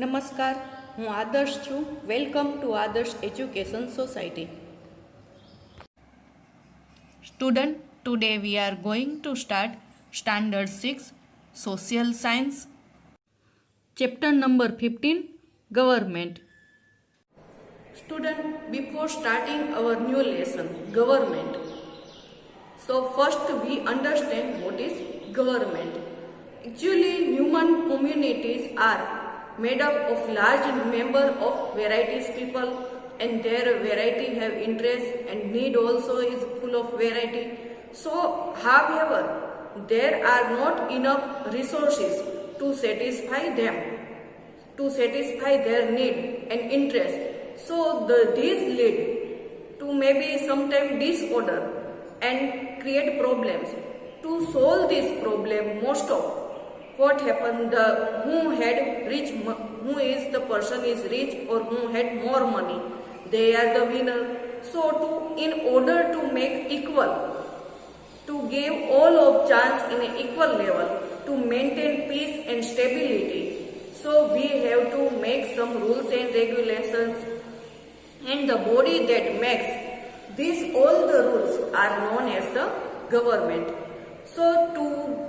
નમસ્કાર, હું આદર્શ છું. વેલકમ ટુ આદર્શ education society. Student, today we are going to start Standard 6 Social Science, Chapter number 15, Government. Student, before starting our new lesson, Government. So first we understand what is government. Actually, human communities are made up of large number of varieties people, and their variety have interest and need also is full of variety. So however, there are not enough resources to satisfy them, to satisfy their need and interest. So these lead to maybe sometimes disorder and create problems. To solve this problem, most of what happened, who had rich, who is the person is rich or who had more money, they are the winner. So in order to make equal, to give all of chance in an equal level, to maintain peace and stability, so we have to make some rules and regulations, and the body that makes these all the rules are known as the government. So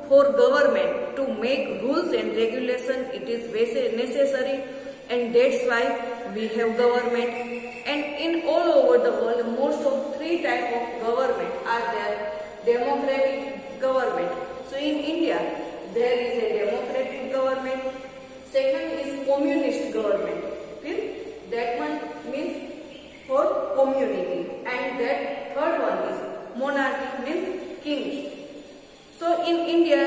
for government to make rules and regulation, it is very necessary, and that's why we have government. And in all over the world, most of three types of government are there. Democratic government. So in India, there is a democratic government. Second is communist government. That one means for community, and that third one is monarchy, means king. So in India,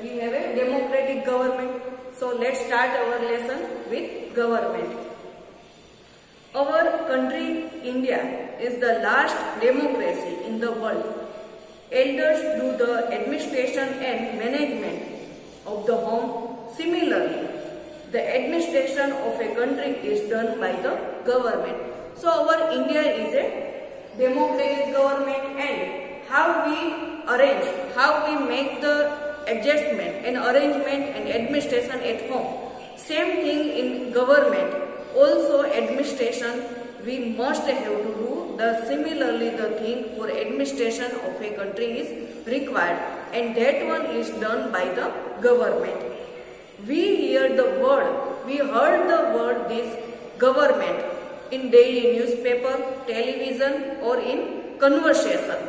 we have a democratic government. So let's start our lesson with government. Our country, India, is the last democracy in the world. Elders do the administration and management of the home. Similarly, the administration of a country is done by the government. So our India is a democratic government, and how we arrange, how we make the adjustment and arrangement and administration at home. Same thing in government, also administration we must have to do. Similarly the thing for administration of a country is required, and that one is done by the government. We heard the word this government in daily newspaper, television, or in conversation.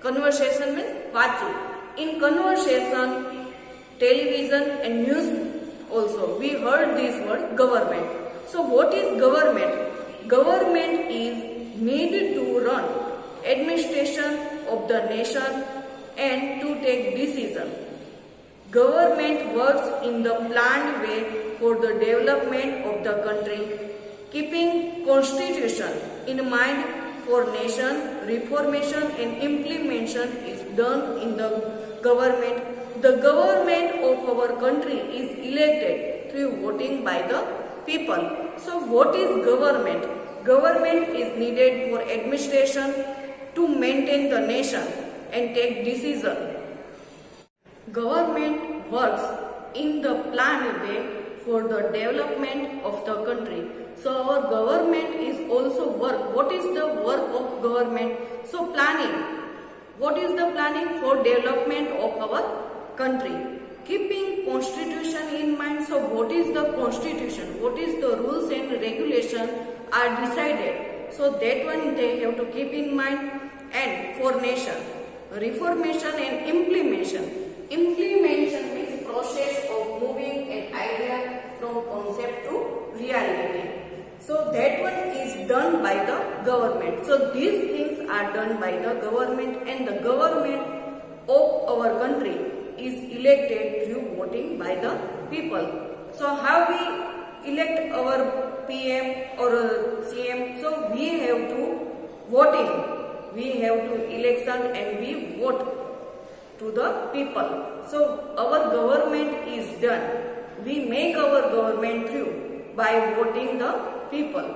Conversation means watching. In conversation, television and news also, we heard this word government. So what is government? Government is needed to run administration of the nation and to take decision. Government works in the planned way for the development of the country, keeping constitution in mind for nation. Reformation and implementation is done in the government. The government of our country is elected through voting by the people. So what is government? Government is needed for administration, to maintain the nation and take decision. Government works in the planned way for the development of the country. So our government is also work. What is the work of government? So planning. What is the planning? For development of our country. Keeping constitution in mind. So what is the constitution? What is the rules and regulation are decided? So that one they have to keep in mind. And for nation, reformation and implementation. Implementation means process of moving an idea from concept to reality. So that one is done by the government. So these things are done by the government, and the government of our country is elected through voting by the people. So how we elect our PM or CM? So we have to voting. We have to election and we vote to the people. So our government is done. We make our government through by voting the people.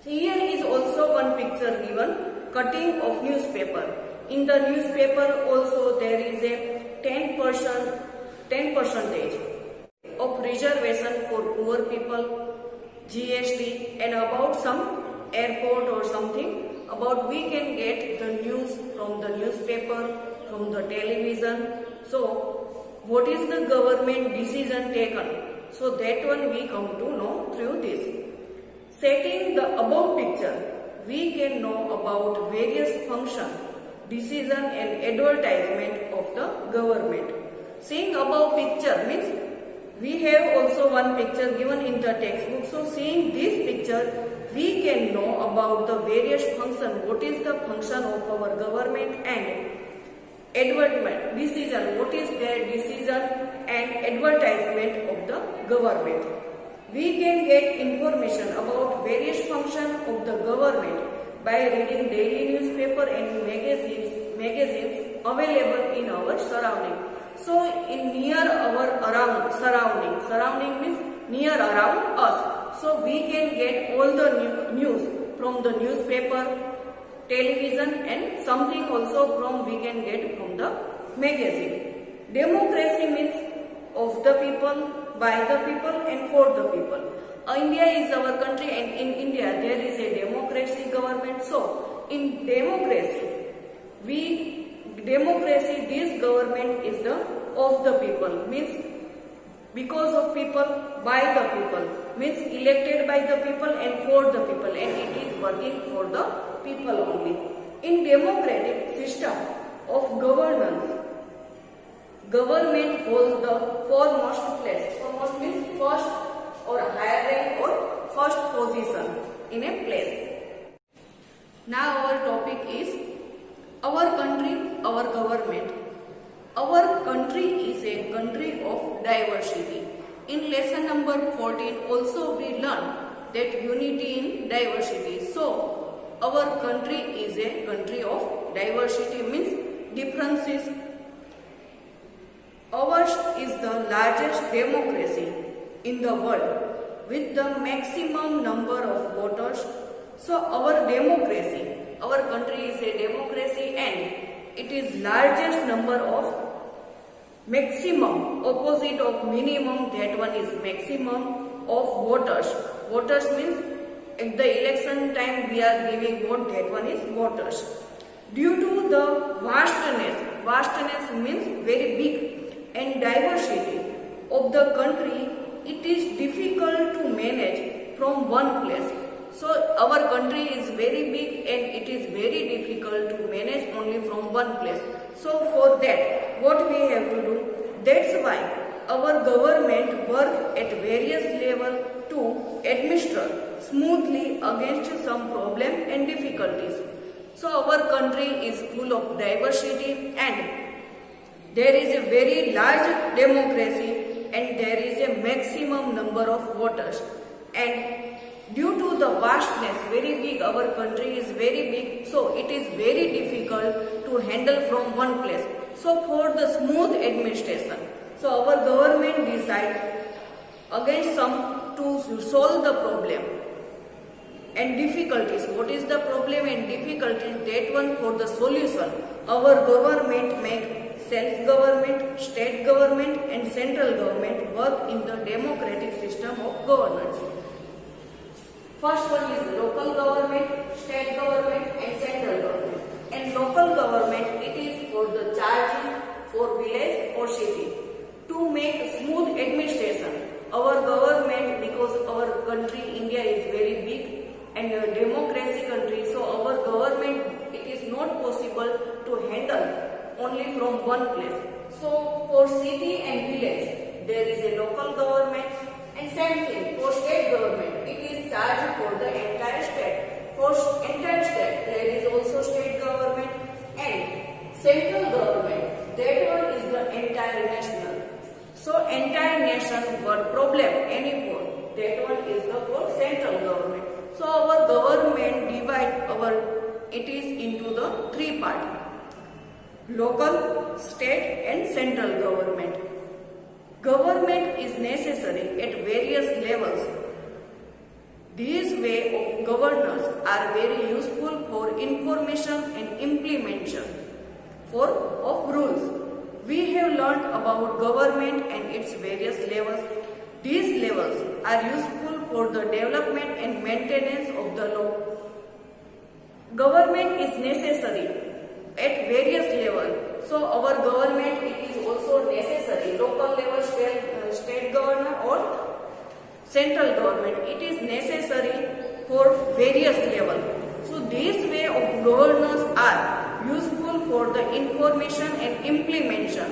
So here is also one picture given, cutting of newspaper. In the newspaper also there is a 10% of reservation for poor people, GST, and about some airport or something, about we can get the news from the newspaper, from the television. So what is the government decision taken? So that one we come to know through this. Setting the above picture, we can know about various function, decision and advertisement of the government. Seeing above picture means we have also one picture given in the textbook. So seeing this picture, we can know about the various function, what is the function of our government, and advertisement, decision, what is their decision and advertisement of the government. We can get information about various function of the government by reading daily newspaper and magazines available in our surrounding. So in near our surrounding means near around us. So we can get all the news from the newspaper, television, and something also from we can get from the magazine. Democracy means of the people, by the people, and for the people. India is our country, and in India there is a democracy government. So in democracy, this government is the of the people, means because of people, by the people, means elected by the people and for the people, and it is working for the people only. In democratic system of governance, government holds the foremost place. Foremost means first or higher rank or first position in a place. Now our topic is our country, our government. Our country is a country of diversity. In lesson number 14 also we learned that unity in diversity. So our country is a country of diversity, means differences. Ours is the largest democracy in the world with the maximum number of voters. So our democracy, our country is a democracy, and it is largest number of maximum, opposite of minimum, that one is maximum of voters. Voters means at the election time we are giving vote, that one is voters. Due to the vastness means very big, and diversity of the country, it is difficult to manage from one place. So our country is very big and it is very difficult to manage only from one place. So for that, what we have to do? That's why our government work at various level to administer smoothly against some problem and difficulties. So our country is full of diversity, and there is a very large democracy, and there is a maximum number of voters. And due to the vastness, very big, our country is very big, so it is very difficult to handle from one place. So for the smooth administration, so our government decide against some to solve the problem and difficulties. What is the problem and difficulties? That one for the solution. Our government make self-government, state government and central government work in the democratic system of governance. First one is local government, state government and central government. And local government, it is for the charges for village or city. To make smooth administration, our government, because our country India is very big and a democracy country, so our government, it is not possible to handle only from one place. So for city and village, there is a local government, and same thing for state government, it is charged for the entire state. For entire state, there is also state government, and central government, that one is the entire national. So entire nation what problem any for, that one is the for central government. So our government divide it is into the three parts: local, state and central government. Government is necessary at various levels. These way of governance are very useful for information and implementation of rules. We have learned about government and its various levels. levels are useful for the development and maintenance of the law. Government is necessary at various levels. So our government, it is also necessary. Local level, state government or central government, it is necessary for various levels. So this way of governance are useful for the information and implementation.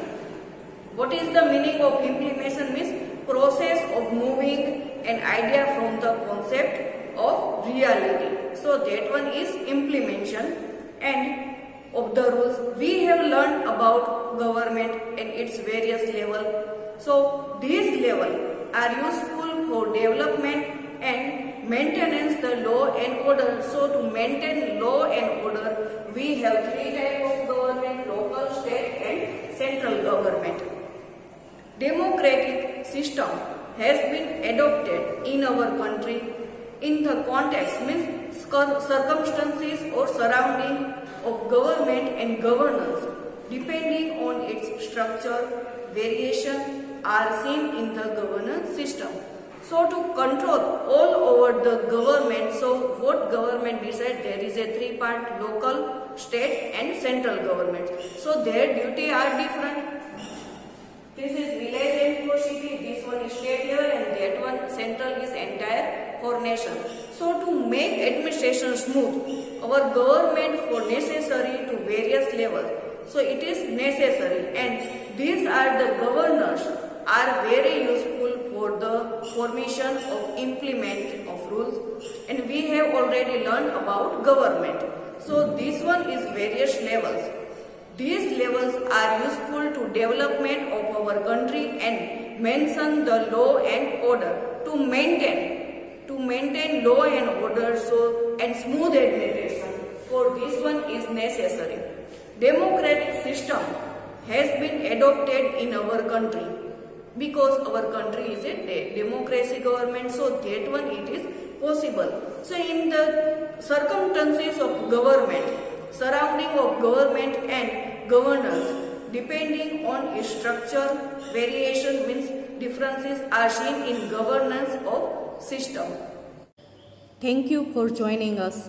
What is the meaning of implementation? Means process of moving an idea from the concept of reality. So that one is implementation. And of the rules, we have learned about government and its various level. So these level are useful for development and maintenance the law and order. So to maintain law and order, we have three types of government: local, state and central government. Democratic system has been adopted in our country in the context, means circumstances or surrounding of government and governance, depending on its structure, variation are seen in the governance system. So to control all over the government, so what government decides, there is a three part: local, state and central government. So their duty are different. This is village and city, this one is state level, and that one central is entire for nation. So to make administration smooth, our government for necessary to various levels. So it is necessary, and these are the governors are very useful for the formation of implement of rules, and we have already learned about government. So this one is various levels. These levels are useful to development of our country and mention the law and order. To maintain law and order, so and smooth administration, for this one is necessary. Democratic system has been adopted in our country because our country is a democracy government, so that one it is possible. So in the circumstances of government, surrounding of government and governance, depending on its structure, variation means differences are seen in governance of system. Thank you for joining us.